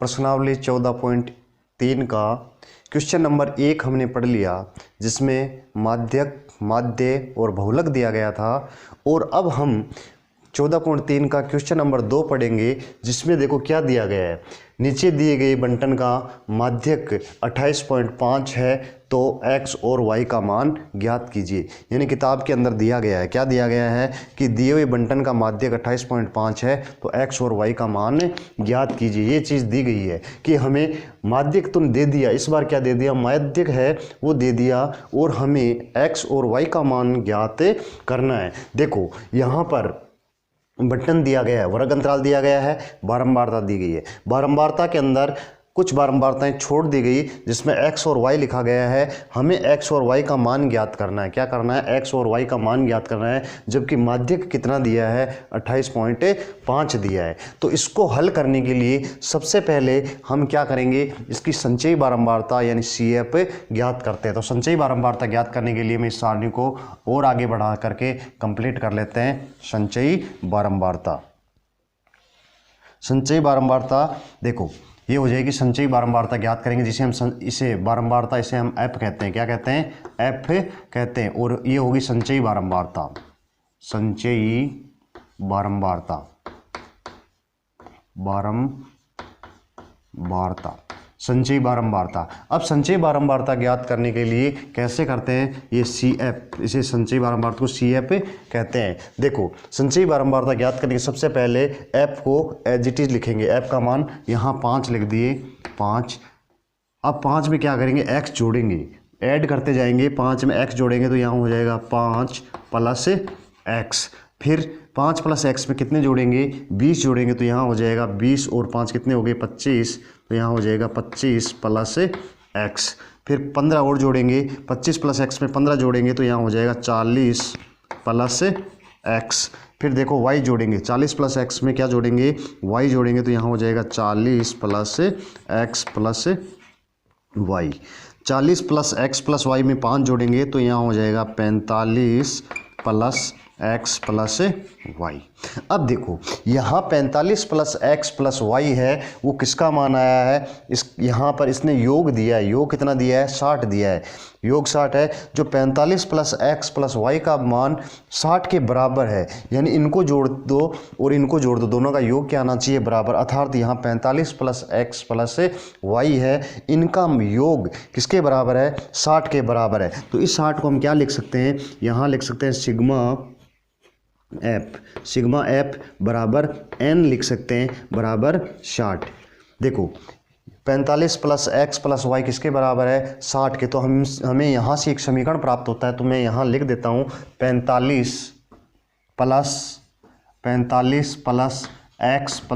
प्रश्नावली 14.3 का question number 1 हमने पढ़ लिया, जिसमें माध्यक, माध्य और बहुलक दिया गया था। और अब हम 14.3 का क्वेश्चन नंबर 2 पढ़ेंगे, जिसमें देखो क्या दिया गया है। नीचे दिए गए बंटन का माध्यक 28.5 है, तो x और y का मान ज्ञात कीजिए। यानी किताब के अंदर दिया गया है, क्या दिया गया है कि दिए हुए बंटन का माध्यक 28.5 है, तो x और y का मान ज्ञात कीजिए। ये चीज़ दी गई है कि हमें माध्यक तो दे दिया, इस बार क्या दे दिया, माध्यक है वो दे दिया, और हमें x और y का मान ज्ञात करना है। देखो यहाँ पर बंटन दिया गया है, वर्ग अंतराल दिया गया है, बारंबारता दी गई है। बारंबारता के अंदर कुछ बारंबारताएं छोड़ दी गई, जिसमें x और y लिखा गया है। हमें x और y का मान ज्ञात करना है। क्या करना है, x और y का मान ज्ञात करना है, जबकि माध्यक कितना दिया है, 28.5 दिया है। तो इसको हल करने के लिए सबसे पहले हम क्या करेंगे, इसकी संचयी बारंबारता यानी CF ज्ञात करते हैं। तो संचयी बारंबारता ज्ञात करने के लिए मैं इस सारणी को और आगे बढ़ा करके कंप्लीट कर लेते हैं। संचयी बारंबारता, संचयी बारंबारता देखो ये हो जाएगी। संचयी बारंबारता ज्ञात करेंगे, जिसे हम इसे बारंबारता, इसे हम f कहते हैं। क्या कहते हैं, f कहते हैं। और ये होगी संचयी बारंबारता, संचयी बारंबारता, बारंबारता, संचयी बारंबारता। अब संचयी बारंबारता ज्ञात करने के लिए कैसे करते हैं, ये CF, इसे संचयी बारंबारता को CF कहते हैं। देखो संचयी बारंबारता ज्ञात करने के सबसे पहले f को एज इट इज लिखेंगे। f का मान यहाँ 5 लिख दिए, 5। अब 5 में क्या करेंगे, x जोड़ेंगे, ऐड करते जाएंगे। 5 में x जोड़ेंगे तो यहाँ हो जाएगा 5 + x। फिर 5 + x में कितने जोड़ेंगे, 20 जोड़ेंगे, तो यहाँ हो जाएगा 20 और 5 कितने हो गए, 25। तो यहाँ हो जाएगा 25 + x। फिर 15 और जोड़ेंगे, 25 + x में 15 जोड़ेंगे, तो यहाँ हो जाएगा 40 + x। फिर देखो y जोड़ेंगे, 40 + x में क्या जोड़ेंगे, y जोड़ेंगे, तो यहाँ हो जाएगा 40 + x + y। 40 + x + y में 5 जोड़ेंगे, तो यहाँ हो जाएगा 45 + x + y। अब देखो यहाँ 45 + x + y है, वो किसका मान आया है, इस यहाँ पर इसने योग दिया है। योग कितना दिया है, 60 दिया है। योग 60 है। जो 45 + x + y का मान 60 के बराबर है, यानी इनको जोड़ दो और इनको जोड़ दो, दोनों का योग क्या आना चाहिए, बराबर। अर्थात यहाँ 45 + x + y है, इनका योग किसके बराबर है, 60 के बराबर है। तो इस 60 को हम क्या लिख सकते हैं, यहाँ लिख सकते हैं सिग्मा f बराबर n लिख सकते हैं, बराबर 60। देखो 45 + x + y किसके बराबर है, 60 के। तो हमें यहाँ से एक समीकरण प्राप्त होता है। तो मैं यहाँ लिख देता हूँ 45 + x +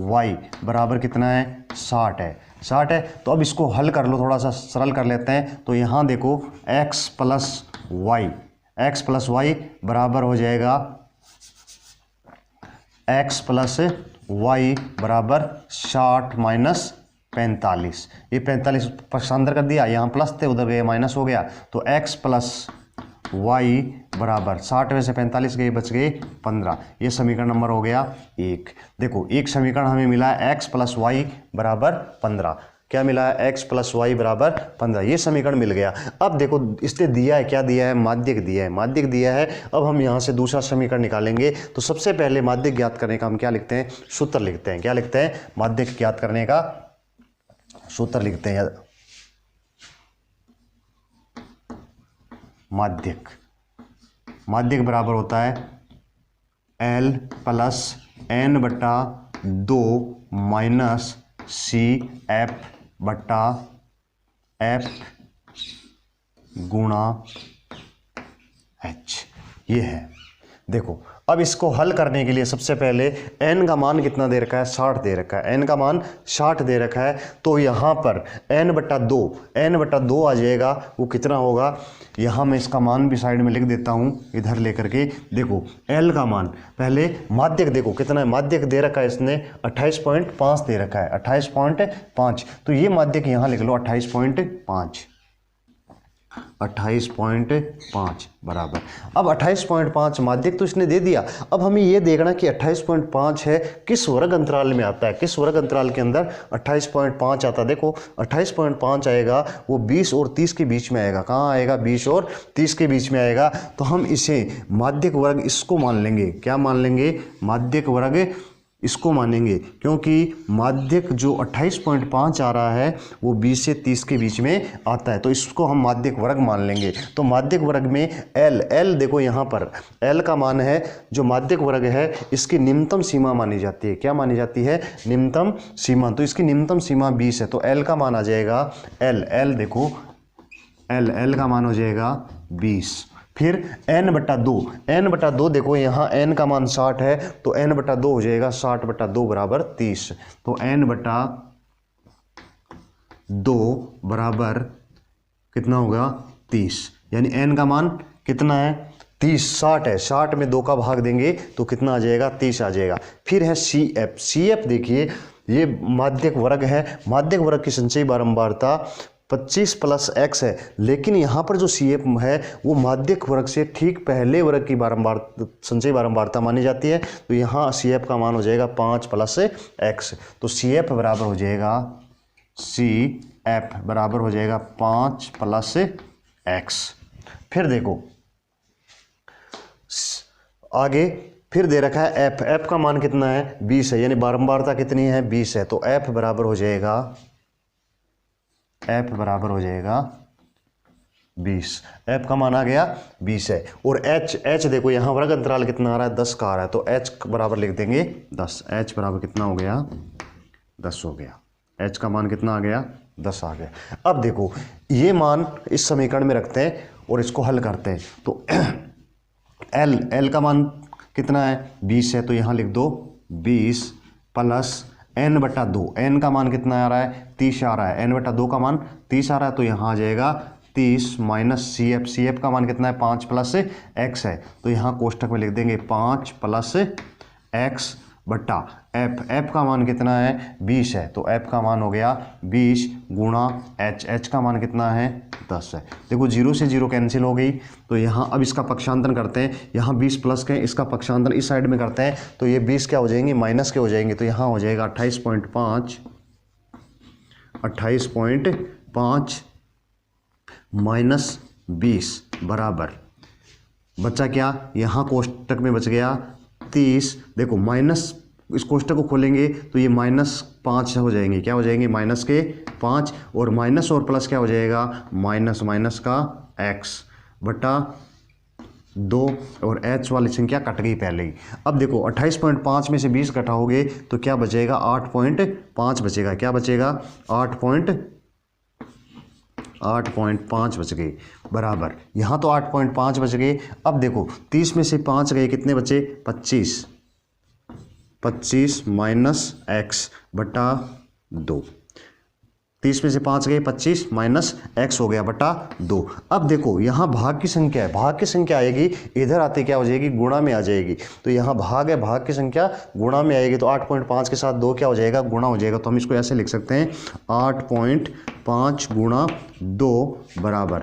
y बराबर कितना है, 60 है। 60 है। तो अब इसको हल कर लो, थोड़ा सा सरल कर लेते हैं। तो यहाँ देखो x + y बराबर हो जाएगा x + y बराबर 60 - 45। ये 45 पक्षांतर कर दिया, यहाँ प्लस थे उधर गए माइनस हो गया। तो x + y बराबर 60 में से 45 गए, बच गए 15। ये समीकरण नंबर हो गया 1। देखो एक समीकरण हमें मिला है x + y बराबर 15। क्या मिला है, x + y बराबर 15। ये समीकरण मिल गया। अब देखो इसने दिया है, क्या दिया है, माध्यक दिया है, माध्यक दिया है। अब हम यहाँ से दूसरा समीकरण निकालेंगे। तो सबसे पहले माध्यक ज्ञात करने का हम क्या लिखते हैं, सूत्र लिखते हैं। क्या लिखते हैं, माध्यक ज्ञात करने का सूत्र लिखते हैं। माध्यक बराबर होता है L + n/2 - CF/F × H। ये है। देखो अब इसको हल करने के लिए सबसे पहले n का मान कितना दे रखा है, 60 दे रखा है। n का मान 60 दे रखा है। तो यहाँ पर n/2 आ जाएगा। वो कितना होगा, यहाँ मैं इसका मान भी साइड में लिख देता हूँ, इधर लेकर के। देखो l का मान, पहले माध्यक देखो कितना है, माध्यक दे रखा है इसने 28.5 दे रखा है, 28.5। तो ये माध्यक यहाँ लिख लो 28.5। 28.5 बराबर। अब 28.5 माध्यक तो इसने दे दिया। अब हमें ये देखना कि 28.5 है किस वर्ग अंतराल में आता है, किस वर्ग अंतराल के अंदर 28.5 आता है। देखो 28.5 आएगा वो 20 और 30 के बीच में आएगा। कहाँ आएगा? 20 और 30 के बीच में आएगा। तो हम इसे माध्यक वर्ग इसको मान लेंगे। क्या मान लेंगे? माध्यक वर्ग इसको मानेंगे, क्योंकि माध्यक जो 28.5 आ रहा है वो 20 से 30 के बीच में आता है, तो इसको हम माध्यक वर्ग मान लेंगे। तो माध्यक वर्ग में एल देखो यहाँ पर एल का मान है, जो माध्यक वर्ग है इसकी निम्नतम सीमा मानी जाती है। क्या मानी जाती है? निम्नतम सीमा। तो इसकी निम्नतम सीमा 20 है, तो एल का मान आ जाएगा एल देखो एल का मान हो जाएगा 20। फिर n/2 देखो यहाँ n का मान 60 है, तो n/2 हो जाएगा 60/2 बराबर 30। तो n/2 बराबर कितना होगा? 30। यानी n का मान कितना है? 30। 60 है, 60 में 2 का भाग देंगे तो कितना आ जाएगा? 30 आ जाएगा। फिर है CF देखिए ये माध्यक वर्ग है। माध्यक वर्ग की संचयी बारंबारता 25 + x है, लेकिन यहाँ पर जो CF है वो माध्यक वर्ग से ठीक पहले वर्ग की संचयी बारंबारता मानी जाती है। तो यहाँ CF का मान हो जाएगा 5 + x। तो CF बराबर हो जाएगा 5 + x। फिर देखो आगे फिर दे रखा है f का मान कितना है? 20 है, यानी बारंबारता कितनी है? 20 है। तो f बराबर हो जाएगा 20। f का मान आ गया 20 है। और h देखो यहाँ वर्ग अंतराल कितना आ रहा है? 10 का आ रहा है, तो h बराबर लिख देंगे 10। h बराबर कितना हो गया? 10 हो गया। h का मान कितना आ गया? 10 आ गया। अब देखो ये मान इस समीकरण में रखते हैं और इसको हल करते हैं। तो l का मान कितना है? 20 है, तो यहाँ लिख दो 20 + n/2। n का मान कितना आ रहा है? 30 आ रहा है। n/2 का मान 30 आ रहा है, तो यहाँ आ जाएगा 30 - CF का मान कितना है? 5 + x है, तो यहाँ कोष्टक में लिख देंगे 5 + x बट्टा f का मान कितना है? 20 है, तो f का मान हो गया 20 × h का मान कितना है? 10 है। देखो 0 से 0 कैंसिल हो गई, तो यहाँ अब इसका पक्षांतरण करते हैं। यहाँ 20 प्लस के इसका पक्षांतरण इस साइड में करते हैं, तो ये 20 क्या हो जाएंगे? माइनस के हो जाएंगे। तो यहाँ हो जाएगा 28.5 -20 बराबर बचा क्या? यहाँ कोष्टक में बच गया 30। देखो माइनस इस कोष्टक को खोलेंगे तो ये -5 हो जाएंगे। क्या हो जाएंगे? -5 और माइनस और प्लस क्या हो जाएगा? माइनस का x बटा 2 और h वाली संख्या कट गई पहले ही। अब देखो 28.5 में से 20 घटाओगे तो क्या बचेगा? 8.5 बचेगा। क्या बचेगा? 8.5 बच गए बराबर। यहाँ तो 8.5 बच गए। अब देखो 30 में से 5 गए, कितने बचे? 25 - x बटा 2। 30 में से 5 गए, 25 - x हो गया बटा 2। अब देखो यहाँ भाग की संख्या है, भाग की संख्या आएगी इधर आते क्या हो जाएगी? गुणा में आ जाएगी। तो यहाँ भाग है, भाग की संख्या गुणा में आएगी, तो 8.5 के साथ 2 क्या हो जाएगा? गुणा हो जाएगा। तो हम इसको ऐसे लिख सकते हैं 8.5 × 2 बराबर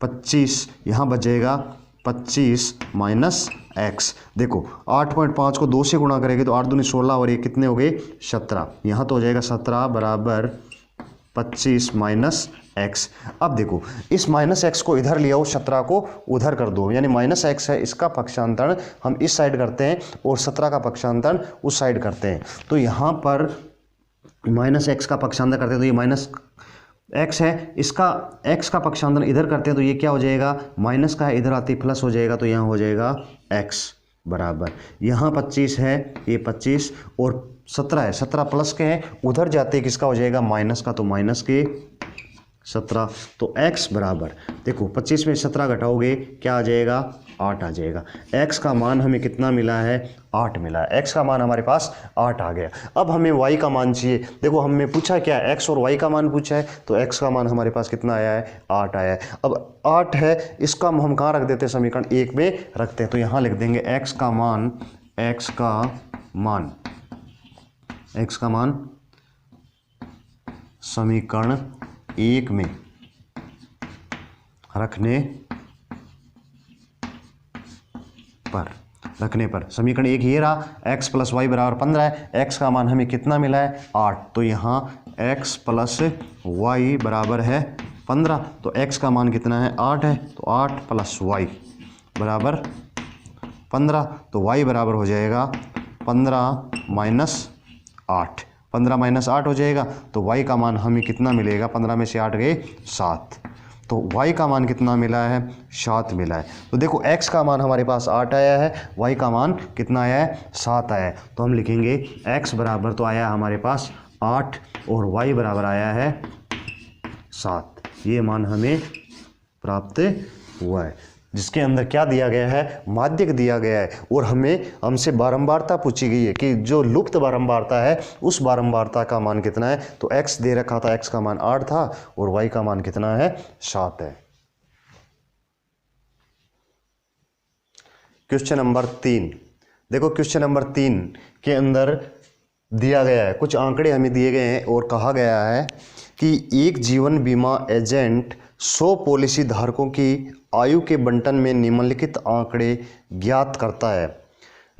25। यहाँ बचेगा 25 - x। देखो 8.5 को 2 से गुणा करेंगे तो 8 दूनी 16 और ये कितने हो गए? 17। यहाँ तो हो जाएगा 17 बराबर 25 - x। अब देखो इस -x को इधर ले आओ, 17 को उधर कर दो, यानी -x है, इसका पक्षांतरण हम इस साइड करते हैं और 17 का पक्षांतरण उस साइड करते हैं। तो यहाँ पर -x का पक्षांतरण करते हैं तो ये x है, इसका x का पक्षांतरण इधर करते हैं तो ये क्या हो जाएगा? माइनस का है, इधर आती प्लस हो जाएगा, तो यहाँ हो जाएगा x बराबर। यहाँ 25 है, ये 25 और 17 है, 17 प्लस के हैं, उधर जाते किसका हो जाएगा? माइनस का, तो माइनस के 17। तो x बराबर देखो 25 में 17 घटाओगे क्या आ जाएगा? 8 आ जाएगा। x का मान हमें कितना मिला है? 8 मिला है। x का मान हमारे पास 8 आ गया। अब हमें y का मान चाहिए। देखो हमें पूछा क्या? x और y का मान पूछा है, तो x का मान हमारे पास कितना आया है? 8 आया है। अब 8 है, इसका हम कहाँ रख देते हैं? समीकरण 1 में रखते हैं, तो यहाँ लिख देंगे x का मान समीकरण 1 में रखने पर समीकरण एक ये रहा, x प्लस वाई बराबर 15 है। x का मान हमें कितना मिला है 8, तो यहाँ x प्लस वाई बराबर है 15, तो x का मान कितना है 8 है, तो 8 प्लस वाई बराबर 15, तो y बराबर हो जाएगा 15 माइनस 8, 15 माइनस 8 हो जाएगा, तो y का मान हमें कितना मिलेगा, 15 में से 8 गए 7, तो y का मान कितना मिला है 7 मिला है। तो देखो x का मान हमारे पास 8 आया है, y का मान कितना आया है 7 आया है, तो हम लिखेंगे x बराबर तो आया हमारे पास 8 और y बराबर आया है 7, ये मान हमें प्राप्त हुआ है, जिसके अंदर क्या दिया गया है, माध्यक दिया गया है, और हमसे बारंबारता पूछी गई है कि जो लुप्त बारंबारता है उस बारंबारता का मान कितना है, तो x दे रखा था, x का मान 8 था और y का मान कितना है 7 है। क्वेश्चन नंबर 3, देखो क्वेश्चन नंबर 3 के अंदर दिया गया है, कुछ आंकड़े हमें दिए गए हैं और कहा गया है कि एक जीवन बीमा एजेंट 100 पॉलिसी धारकों की आयु के बंटन में निम्नलिखित आंकड़े ज्ञात करता है।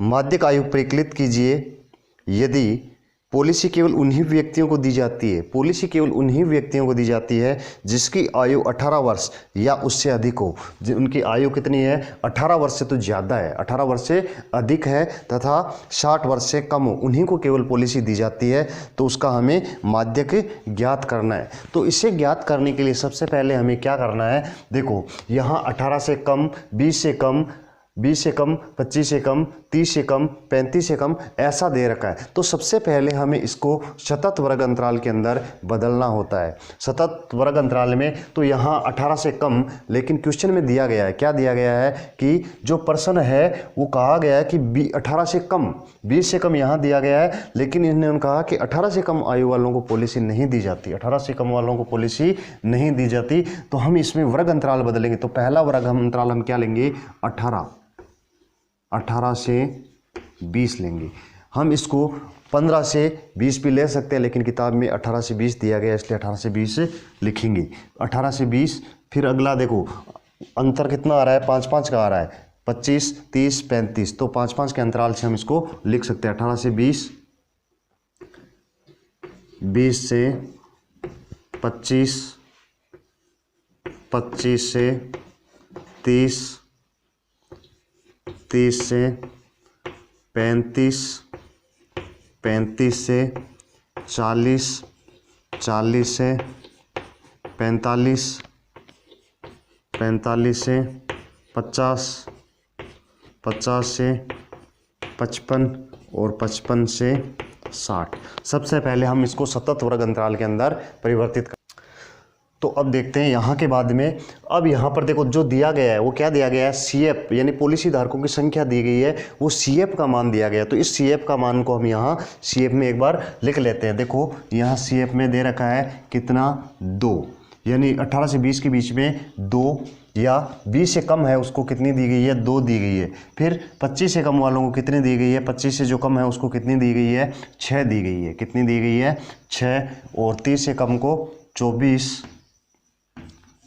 माध्यक आयु परिकलित कीजिए। यदि पॉलिसी केवल उन्हीं व्यक्तियों को दी जाती है, पॉलिसी केवल उन्हीं व्यक्तियों को दी जाती है जिसकी आयु 18 वर्ष या उससे अधिक हो। उनकी आयु कितनी है, 18 वर्ष से तो ज़्यादा है, 18 वर्ष से अधिक है तथा 60 वर्ष से कम हो, उन्हीं को केवल पॉलिसी दी जाती है, तो उसका हमें माध्यक ज्ञात करना है। तो इसे ज्ञात करने के लिए सबसे पहले हमें क्या करना है, देखो यहाँ 18 से कम, 20 से कम, 20 से कम, 25 से कम, 30 से कम, 35 से कम ऐसा दे रखा है। तो सबसे पहले हमें इसको सतत वर्ग अंतराल के अंदर बदलना होता है। सतत वर्ग अंतराल में तो यहाँ 18 से कम, लेकिन क्वेश्चन में दिया गया है, क्या दिया गया है कि जो पर्सन है वो कहा गया है कि 18 से कम, 20 से कम यहाँ दिया गया है, लेकिन इन्होंने कहा कि 18 से कम आयु वालों को पॉलिसी नहीं दी जाती, 18 से कम वालों को पॉलिसी नहीं दी जाती। तो हम इसमें वर्ग अंतराल बदलेंगे। तो पहला वर्ग अंतराल हम क्या लेंगे, 18 से 20 लेंगे। हम इसको 15 से 20 भी ले सकते हैं, लेकिन किताब में 18 से 20 दिया गया, इसलिए 18 से 20 लिखेंगे। 18 से 20, फिर अगला देखो अंतर कितना आ रहा है, 5-5 का आ रहा है, 25, 30, 35, तो 5-5 के अंतराल से हम इसको लिख सकते हैं। 18 से 20, 20 से 25, 25 से 30, 30 से 35, 35 से 40, 40 से 45, 45 से 50, 50 से 55 और 55 से 60। सबसे पहले हम इसको सतत वर्ग अंतराल के अंदर परिवर्तित कर। तो अब देखते हैं यहाँ के बाद में, अब यहाँ पर देखो जो दिया गया है वो क्या दिया गया है, CF यानी पॉलिसी धारकों की संख्या दी गई है, वो CF का मान दिया गया। तो इस CF का मान को हम यहाँ CF में एक बार लिख लेते हैं। देखो यहाँ CF में दे रखा है कितना, 2, यानी 18 से 20 के बीच में 2, या 20 से कम है उसको कितनी दी गई है, 2 दी गई है। फिर 25 से कम वालों को कितनी दी गई है, 25 से जो कम है उसको कितनी दी गई है, 6 दी गई है। कितनी दी गई है, 6। और 30 से कम को 24,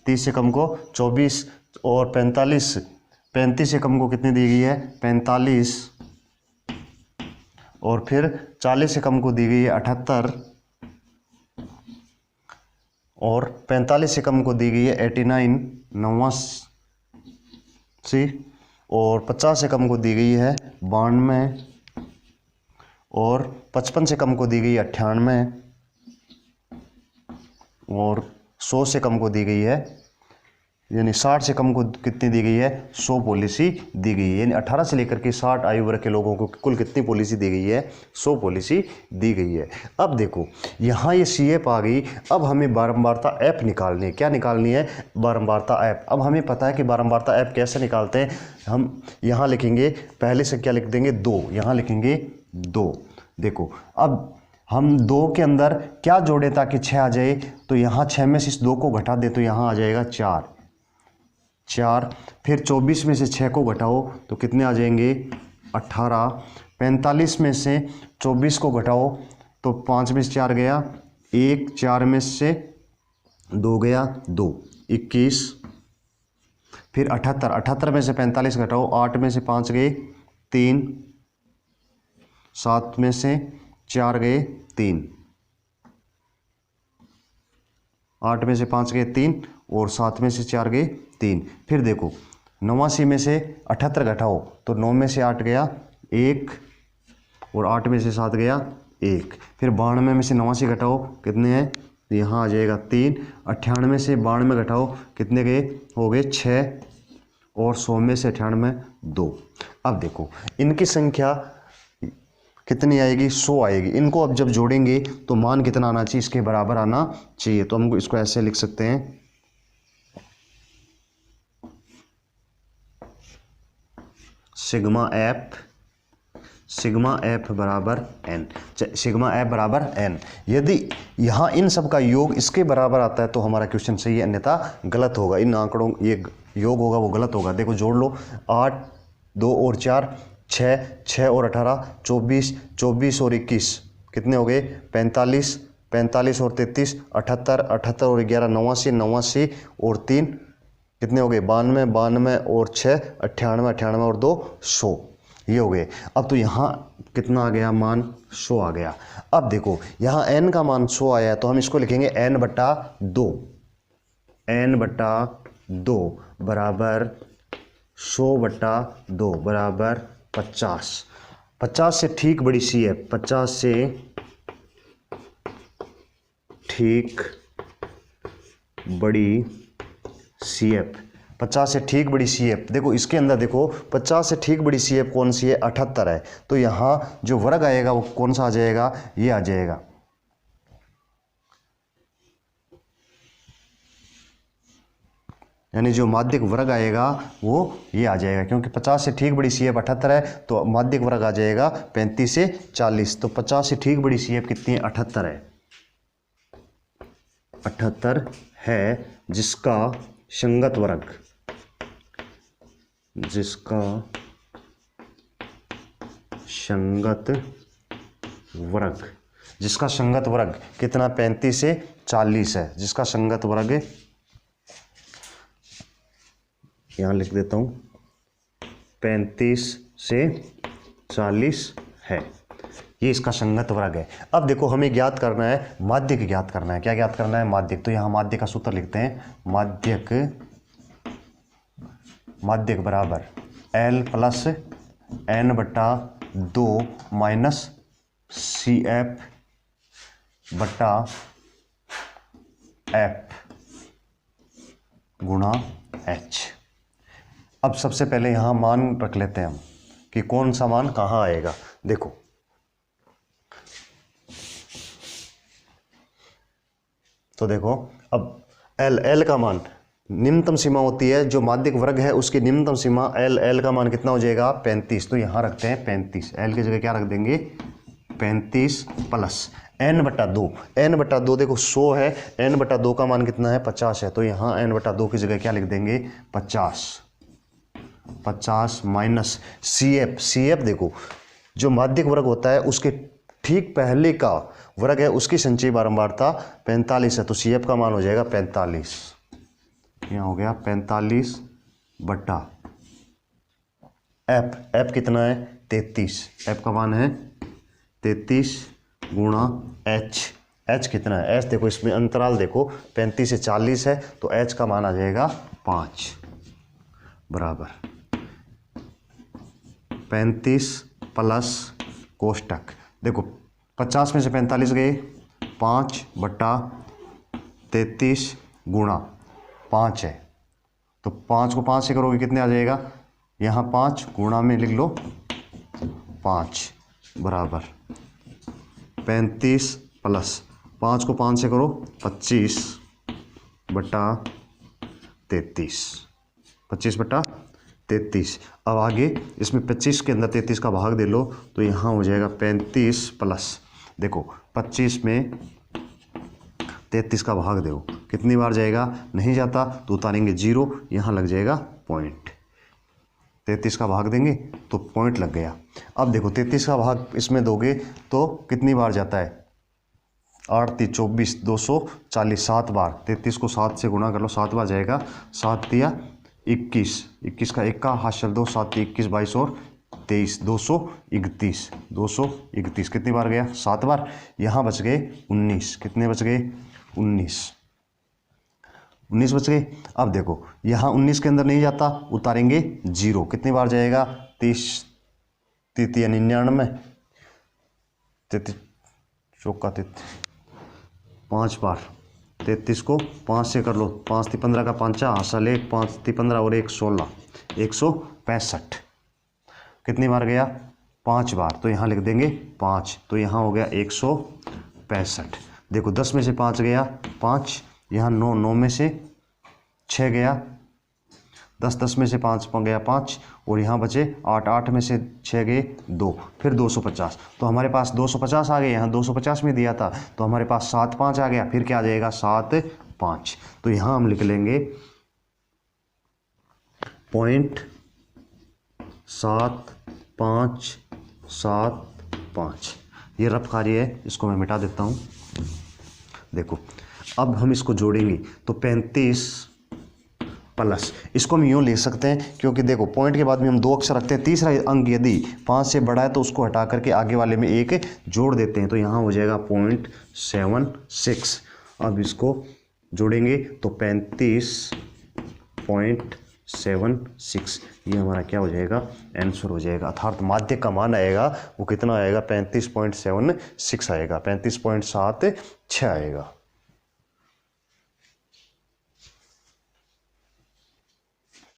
30 से कम को 24, और 35 से कम को कितनी दी गई है, 45, और फिर 40 से कम को दी गई है 78, और 45 से कम को दी गई है 89, 89, और 50 से कम को दी गई है 92, और 55 से कम को दी गई है 98, और 100 से कम को दी गई है, यानी 60 से कम को कितनी दी गई है, 100 पॉलिसी दी गई है। यानी 18 से लेकर के 60 आयु वर्ग के लोगों को कुल कितनी पॉलिसी दी गई है, 100 पॉलिसी दी गई है। अब देखो यहाँ ये CF आ गई। अब हमें बारंबारता F निकालनी है। क्या निकालनी है, बारंबारता F। अब हमें पता है कि बारंबारता F कैसे निकालते हैं। हम यहाँ लिखेंगे, पहले से क्या लिख देंगे, 2, यहाँ लिखेंगे 2। देखो अब हम 2 के अंदर क्या जोड़े ताकि 6 आ जाए, तो यहाँ 6 में से इस 2 को घटा दे तो यहाँ आ जाएगा 4। फिर 24 में से 6 को घटाओ तो कितने आ जाएंगे, 18। 45 में से 24 को घटाओ तो 5 में से 4 गया 1, 4 में से 2 गया 2, 21, फिर 78, 78 में से 45 घटाओ, 8 में से 5 गए 3, 7 में से 4 गए 3, 8 में से 5 गए 3 और 7 में से 4 गए 3। फिर देखो 89 में से 78 घटाओ तो 9 में से 8 गया 1 और 8 में से 7 गया 1। फिर 92 में से 89 घटाओ कितने हैं, यहाँ आ जाएगा 3। 98 में से 92 घटाओ कितने गए, हो गए 6 और 100 में से 98 2। अब देखो इनकी संख्या कितनी आएगी, 100 आएगी। इनको अब जब जोड़ेंगे तो मान कितना आना चाहिए, इसके बराबर आना चाहिए। तो हम इसको ऐसे लिख सकते हैं, सिग्मा एफ बराबर एन, सिग्मा एफ बराबर एन। यदि यहाँ इन सब का योग इसके बराबर आता है तो हमारा क्वेश्चन सही है, अन्यथा गलत होगा। इन आंकड़ों ये योग होगा वो गलत होगा। देखो जोड़ लो, 8 2 और 4 6, 6 और 18 24, 24 और 21 कितने हो गए 45, 45 और 33 78, 78 और 11 89, 89 और 3 कितने हो गए 92, 92 और 6 98, 98 और 2 100, ये हो गए। अब तो यहाँ कितना आ गया, मान 100 आ गया। अब देखो यहाँ n का मान 100 आया है तो हम इसको लिखेंगे n बटा 2, n बटा 2 बराबर 100 बटा 2 बराबर 50। 50 से ठीक बड़ी सी है, 50 से ठीक बड़ी सी एफ, 50 से ठीक बड़ी सी एफ। देखो इसके अंदर देखो 50 से ठीक बड़ी सी एफ कौन सी है, 78 है। तो यहाँ जो वर्ग आएगा वो कौन सा आ जाएगा, ये आ जाएगा। यानी जो माध्यिक वर्ग आएगा वो ये आ जाएगा, क्योंकि 50 से ठीक बड़ी सी एफ 78 है तो माध्यिक वर्ग आ जाएगा 35 से 40। तो 50 से ठीक बड़ी सी एफ कितनी है, 78 है, 78 है, जिसका संगत वर्ग, जिसका संगत वर्ग, जिसका संगत वर्ग कितना 35 से 40 है, जिसका संगत वर्ग यहाँ लिख देता हूँ 35 से 40 है, ये इसका संगत वर्ग है। अब देखो हमें ज्ञात करना है, माध्यक ज्ञात करना है। क्या ज्ञात करना है, माध्यक। तो यहाँ माध्यक का सूत्र लिखते हैं, माध्यक बराबर L प्लस n बटा 2 माइनस सी एफ बटा एफ गुणा h। अब सबसे पहले यहाँ मान रख लेते हैं हम कि कौन सा मान कहाँ आएगा। देखो तो देखो अब L का मान निम्नतम सीमा होती है, जो माध्यक वर्ग है उसकी निम्नतम सीमा L का मान कितना हो जाएगा 35। तो यहाँ रखते हैं 35, L की जगह क्या रख देंगे 35 प्लस n बटा 2, n बटा 2 देखो 100 है, n बटा 2 का मान कितना है 50 है। तो यहाँ n बटा 2 की जगह क्या लिख देंगे 50 माइनस सी एफ देखो जो माध्यक वर्ग होता है उसके ठीक पहले का वर्ग है, उसकी संचयी बारंबारता 45 है। तो सी एफ का मान हो जाएगा 45, यहाँ हो गया 45 बटा एफ कितना है 33, एफ का मान है 33 गुणा एच कितना है, एच देखो इसमें अंतराल देखो 35 से 40 है तो एच का मान आ जाएगा 5 बराबर 35 प्लस कोष्टक। देखो 50 में से 45 गए 5 बटा 33 गुणा 5 है, तो 5 को 5 से करोगे कितने आ जाएगा, यहाँ 5 गुणा में लिख लो 5 बराबर 35 प्लस 5 को 5 से करो 25 बटा 33, 25 बटा 33। अब आगे इसमें 25 के अंदर 33 का भाग दे लो तो यहाँ हो जाएगा 35 प्लस, देखो 25 में 33 का भाग दो कितनी बार जाएगा, नहीं जाता तो उतारेंगे 0, यहाँ लग जाएगा पॉइंट। 33 का भाग देंगे तो पॉइंट लग गया। अब देखो 33 का भाग इसमें दोगे तो कितनी बार जाता है, 8 3 24 240, 7 बार। 33 को 7 से गुणा कर लो, 7 बार जाएगा, 7 दिया 21, 21 का 1 का हासिल 2, 7 21 22 और 23, 231, 231 कितनी बार गया? 7 बार। यहाँ बच गए 19, कितने बच गए? 19, 19 बच गए। अब देखो यहाँ 19 के अंदर नहीं जाता, उतारेंगे 0, कितनी बार जाएगा? 30 33 99, 33 चौका 33, 5 बार। 33 को 5 से कर लो, 5 × 15 का 5 हासिल 1, 5 × 15 और 1 16, 165 कितनी बार गया? 5 बार। तो यहाँ लिख देंगे 5, तो यहाँ हो गया 165। देखो 10 में से 5 गया 5, यहाँ 9, 9 में से 6 गया, 10, 10 में से 5 गया 5, और यहाँ बचे 8, 8 में से 6 गए 2, फिर 250। तो हमारे पास 250 आ गए, यहाँ 250 में दिया था तो हमारे पास 7 5 आ गया, फिर क्या आ जाएगा? 7 5। तो यहाँ हम लिख लेंगे 0.7575। ये रफ कार्य है, इसको मैं मिटा देता हूँ। देखो अब हम इसको जोड़ेंगे तो 35 प्लस, इसको हम यूँ ले सकते हैं क्योंकि देखो पॉइंट के बाद में हम 2 अक्षर रखते हैं, तीसरा अंक यदि 5 से बड़ा है तो उसको हटा करके आगे वाले में 1 जोड़ देते हैं, तो यहाँ हो जाएगा 0.76। अब इसको जोड़ेंगे तो 35.76, ये हमारा क्या हो जाएगा? आंसर हो जाएगा। अर्थात माध्य का मान आएगा वो कितना आएगा? 35.76 आएगा, 35.76 आएगा।